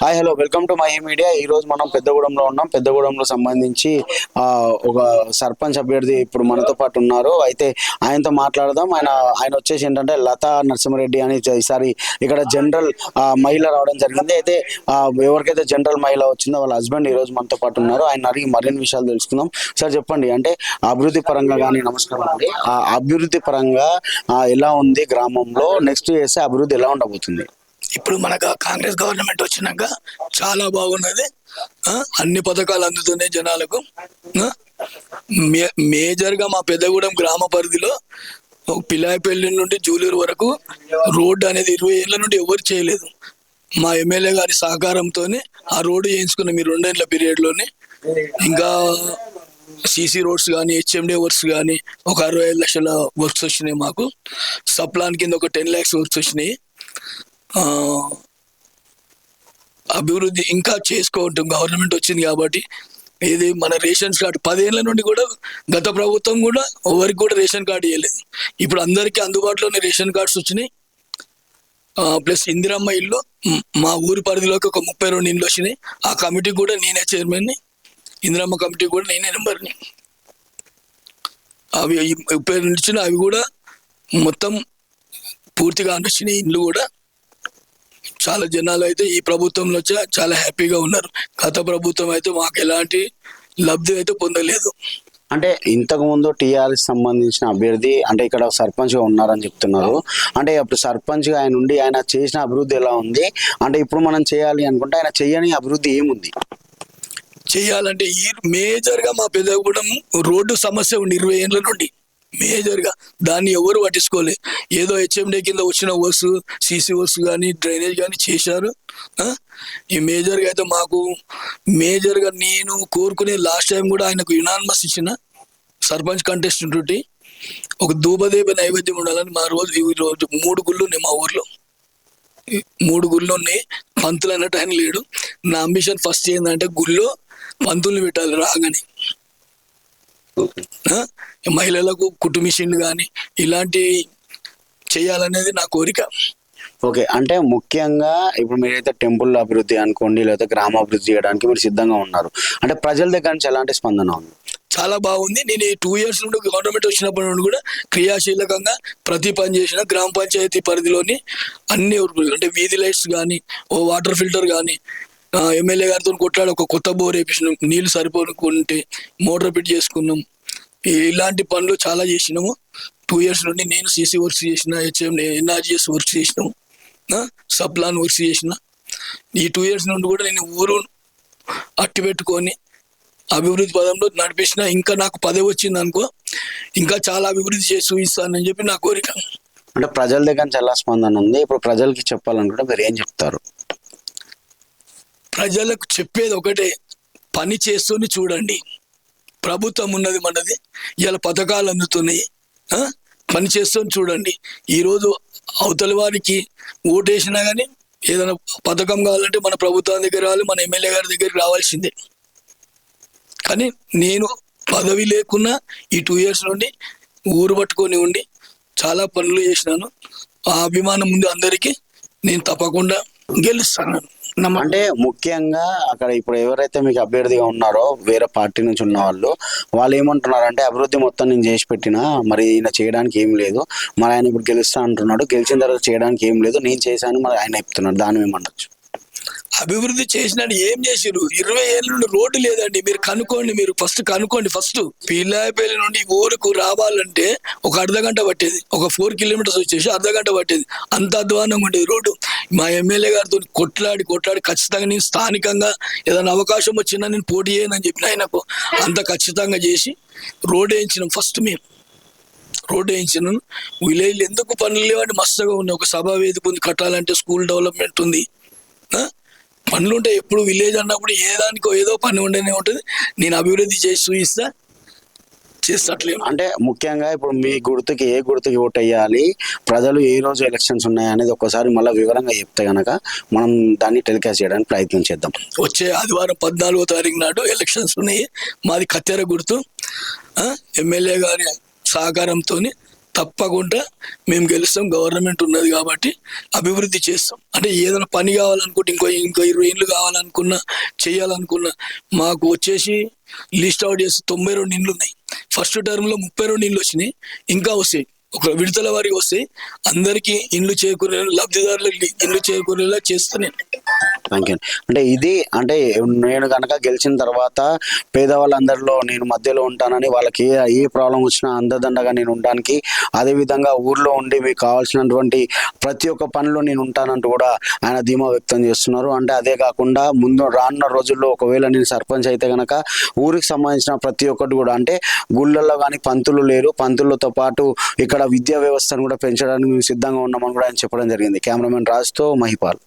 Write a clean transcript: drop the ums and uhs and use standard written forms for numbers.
Hi hello welcome to my media. ఈ రోజు మనం పెద్దగూడెంలో ఉన్నాం. పెద్దగూడెంలో సంబంధించి ఒక సర్పంచ్ అభ్యర్థి ఇప్పుడు మనతో పాటు ఉన్నారు. అయితే ఆయనతో మాట్లాడదాం. ఆయన వచ్చేసి ఏంటంటే లతా నరసింహారెడ్డి అని ఈసారి ఇక్కడ జనరల్ మహిళ రావడం జరిగింది. అయితే ఎవరికైతే జనరల్ మహిళ వచ్చిందో వాళ్ళ హస్బెండ్ ఈ రోజు మనతో పాటు ఉన్నారు. ఆయన అడిగి మరిన్ని విషయాలు తెలుసుకుందాం. సార్ చెప్పండి, అంటే అభివృద్ధి పరంగా కానీ, నమస్కారం అండి, ఆ అభివృద్ధి పరంగా ఎలా ఉంది గ్రామంలో, నెక్స్ట్ చేస్తే అభివృద్ధి ఎలా ఉండబోతుంది? ఇప్పుడు మనకు కాంగ్రెస్ గవర్నమెంట్ వచ్చినాక చాలా బాగున్నది. అన్ని పథకాలు అందుతున్నాయి జనాలకు. మేజర్ గా మా పెద్దగూడెం గ్రామ పరిధిలో పిల్లాయిపల్లి నుండి జూలూరు వరకు రోడ్డు అనేది 20 ఏళ్ల నుండి ఎవరు చేయలేదు. మా ఎమ్మెల్యే గారి సహకారంతో ఆ రోడ్డు చేయించుకున్నాం ఈ 2 ఏళ్ల పీరియడ్ లోనే. ఇంకా సిసి రోడ్స్ కానీ, హెచ్ఎండి వర్క్స్ కానీ ఒక 65 లక్షల వర్క్స్ వచ్చినాయి. మాకు సప్లాన్ కింద ఒక 10 lakhs వర్క్స్ వచ్చినాయి. అభివృద్ధి ఇంకా చేసుకోవటం గవర్నమెంట్ వచ్చింది కాబట్టి. ఇది మన రేషన్ కార్డు 10 ఏళ్ల నుండి కూడా గత ప్రభుత్వం కూడా ఎవరికి కూడా రేషన్ కార్డు ఇవ్వలేదు. ఇప్పుడు అందరికీ అందుబాటులోనే రేషన్ కార్డ్స్ వచ్చినాయి. ప్లస్ ఇందిరమ్మ ఇల్లు మా ఊరి పరిధిలోకి ఒక 32 ఇండ్లు వచ్చినాయి. ఆ కమిటీ కూడా నేనే చైర్మన్ని, ఇందిరమ్మ కమిటీ కూడా నేనే నెంబర్ని. అవి 30 ఇచ్చిన అవి కూడా మొత్తం పూర్తిగా వచ్చినాయి ఇండ్లు కూడా. చాలా జనాలు అయితే ఈ ప్రభుత్వంలో చాలా హ్యాపీగా ఉన్నారు. గత ప్రభుత్వం అయితే మాకు ఎలాంటి లబ్ధి అయితే పొందలేదు. అంటే ఇంతకు ముందు టీఆర్ఎస్ సంబంధించిన అభ్యర్థి అంటే ఇక్కడ సర్పంచ్ గా ఉన్నారని చెప్తున్నారు. అంటే అప్పుడు సర్పంచ్ గా ఆయన ఉండి ఆయన చేసిన అభివృద్ధి ఎలా ఉంది? అంటే ఇప్పుడు మనం చేయాలి అనుకుంటే ఆయన చేయని అభివృద్ధి ఏముంది? చేయాలంటే ఈ మేజర్ గా మా పెద్దగూడెం రోడ్డు సమస్య ఉంది 20 ఏళ్ల నుండి. మేజర్ గా దాన్ని ఎవరు పట్టించుకోలేదు. ఏదో హెచ్ఎండి కింద వచ్చిన వర్క్స్, సిసి వర్క్స్ కానీ, డ్రైనేజ్ కానీ చేశారు. ఈ మేజర్ గా అయితే మాకు మేజర్ గా నేను కోరుకునే లాస్ట్ టైం కూడా ఆయనకు యునానిమస్ ఇచ్చిన సర్పంచ్ కంటెస్టెంట్ తోటి ఒక ధూపదీప నైవేద్యం ఉండాలని. మా రోజు 3 గుళ్ళు ఉన్నాయి మా ఊర్లో. 3 గుళ్ళు ఉన్నాయి. పంతులు అన్నట్టు ఆయన లేడు. నా అంబిషన్ ఫస్ట్ ఏంటంటే గుళ్ళో పంతుల్ని పెట్టాలి రాగానే. మహిళలకు కుట్టు మిషన్లు కానీ ఇలాంటివి చేయాలనేది నా కోరిక. ఓకే, అంటే ముఖ్యంగా ఇప్పుడు మీరైతే టెంపుల్ అభివృద్ధి అనుకోండి, లేకపోతే గ్రామాభివృద్ధి చేయడానికి మీరు సిద్ధంగా ఉన్నారు. అంటే ప్రజల దగ్గర నుంచి ఎలాంటి స్పందన ఉంది? చాలా బాగుంది. నేను ఈ 2 years నుండి గవర్నమెంట్ వచ్చినప్పటి నుండి కూడా క్రియాశీలకంగా ప్రతి పని చేసిన గ్రామ పంచాయతీ పరిధిలోని అన్ని అంటే వీధి లైట్స్ కానీ, ఓ వాటర్ ఫిల్టర్ కానీ, ఎమ్మెల్యే గారితో కొట్లాడి ఒక కొత్త బోర్ వేపించినాం. నీళ్లు సరిపోనుకుంటే మోటార్ ఫిట్ చేసుకున్నాం. ఇలాంటి పనులు చాలా చేసినాము. 2 years నుండి నేను సిసి వర్క్స్ చేసిన, హెచ్ఎండి ఎన్ఆర్జిఎస్ వర్క్స్ చేసినాము, సప్లాన్ వర్క్స్ చేసిన. ఈ 2 years నుండి కూడా నేను ఊరు అట్టి పెట్టుకొని అభివృద్ధి పదంలో నడిపించిన. ఇంకా నాకు పదవి వచ్చింది అనుకో, ఇంకా చాలా అభివృద్ధి చేసి చూపిస్తానని చెప్పి నా కోరిక. అంటే ప్రజల దగ్గర నుంచి ఎలా స్పందన ఉంది? ఇప్పుడు ప్రజలకి చెప్పాలనుకుంటే మీరు ఏం చెప్తారు? ప్రజలకు చెప్పేది ఒకటే, పని చేస్తూనే చూడండి. ప్రభుత్వం ఉన్నది మనది, ఇలా పథకాలు అందుతున్నాయి. పని చేస్తూనే చూడండి. ఈరోజు అవతలి వారికి ఓటేసినా కానీ ఏదైనా పథకం కావాలంటే మన ప్రభుత్వం దగ్గర రావాలి, మన ఎమ్మెల్యే గారి దగ్గరికి రావాల్సిందే. కానీ నేను పదవి లేకున్నా ఈ 2 years నుండి ఊరు పట్టుకొని ఉండి చాలా పనులు చేసినాను. ఆ అభిమానం ఉంది అందరికీ. నేను తప్పకుండా గెలుస్తాను. అంటే ముఖ్యంగా అక్కడ ఇప్పుడు ఎవరైతే మీకు అభ్యర్థిగా ఉన్నారో వేరే పార్టీ నుంచి ఉన్న వాళ్ళు ఏమంటున్నారంటే అభివృద్ధి మొత్తం నేను చేసి పెట్టినా మరి ఈయన చేయడానికి ఏం లేదు, మరి ఆయన ఇప్పుడు గెలుస్తా అంటున్నాడు, గెలిచిన తర్వాత చేయడానికి ఏం లేదు, నేను చేశాను మరి ఆయన చెప్తున్నాడు, దాని ఏమనొచ్చు? అభివృద్ధి చేసినట్టు ఏం చేసిరు? 20 ఏళ్ళ నుండి రోడ్డు లేదండి. మీరు కనుక్కోండి, మీరు ఫస్ట్ కనుక్కోండి. ఫస్ట్ పిల్లాయిపల్లి నుండి ఊరుకు రావాలంటే ఒక అర్ధగంట పట్టేది. ఒక 4 kilometers వచ్చేసి అర్ధగంట పట్టేది. అంత అధ్వానంగా ఉండేది రోడ్డు. మా ఎమ్మెల్యే గారితో కొట్లాడి ఖచ్చితంగా నేను స్థానికంగా ఏదైనా అవకాశం వచ్చినా నేను పోటీ చేయనని చెప్పిన ఆయనకు. అంత ఖచ్చితంగా చేసి రోడ్ వేయించినాం. ఫస్ట్ మేము రోడ్ వేయించినాను. విలేజ్ ఎందుకు పనులు లేవంటే మస్తుగా ఉన్నాయి. ఒక సభా వేదిక ఉంది కట్టాలంటే, స్కూల్ డెవలప్మెంట్ ఉంది. పనులు ఉంటాయి ఎప్పుడు. విలేజ్ అన్నప్పుడు ఏదానికో ఏదో పని ఉండనే ఉంటుంది. నేను అభివృద్ధి చేసి చూపిస్తా, చేస్తట్లేదు. అంటే ముఖ్యంగా ఇప్పుడు మీ గుర్తుకి ఏ గుర్తుకి ఓటు వేయాలి, ప్రజలు ఏ రోజు ఎలక్షన్స్ ఉన్నాయి అనేది ఒక్కసారి మళ్ళీ వివరంగా చెప్తే గనక మనం దాన్ని టెలికాస్ట్ చేయడానికి ప్రయత్నం చేద్దాం. వచ్చే ఆదివారం 14వ తారీఖు నాడు ఎలక్షన్స్ ఉన్నాయి. మాది కత్తెర గుర్తు. ఎమ్మెల్యే గారి సహకారంతో తప్పకుండా మేము గెలుస్తాం. గవర్నమెంట్ ఉన్నది కాబట్టి అభివృద్ధి చేస్తాం. అంటే ఏదైనా పని కావాలనుకుంటే ఇంకో 20 ఇండ్లు కావాలనుకున్నా, చేయాలనుకున్నా, మాకు వచ్చేసి లిస్ట్ అవుట్ చేసి 92 ఇండ్లు ఉన్నాయి. ఫస్ట్ టర్మ్ లో 32 ఇండ్లు వచ్చినాయి, ఇంకా వస్తాయి. ఒక విడతల వారికి వస్తాయి. అందరికీ ఇండ్లు చేకూరే లబ్ధిదారులకు ఇండ్లు చేకూరేలా చేస్తూనే. Thank you. అంటే ఇది అంటే నేను కనుక గెలిచిన తర్వాత పేదవాళ్ళందరిలో నేను మధ్యలో ఉంటానని, వాళ్ళకి ఏ ప్రాబ్లం వచ్చినా అందదండగా నేను ఉండడానికి, అదేవిధంగా ఊర్లో ఉండి మీకు కావాల్సినటువంటి ప్రతి ఒక్క పనిలో నేను ఉంటానంటూ కూడా ఆయన ధీమా వ్యక్తం చేస్తున్నారు. అంటే అదే కాకుండా ముందు రానున్న రోజుల్లో ఒకవేళ నేను సర్పంచ్ అయితే కనుక ఊరికి సంబంధించిన ప్రతి ఒక్కటి కూడా, అంటే గుళ్ళల్లో కానీ పంతులు లేరు, పంతులతో పాటు ఇక్కడ విద్యా వ్యవస్థను కూడా పెంచడానికి మేము సిద్ధంగా ఉన్నామని కూడా ఆయన చెప్పడం జరిగింది. కెమెరామెన్ రాజ్తో మహిపాల్.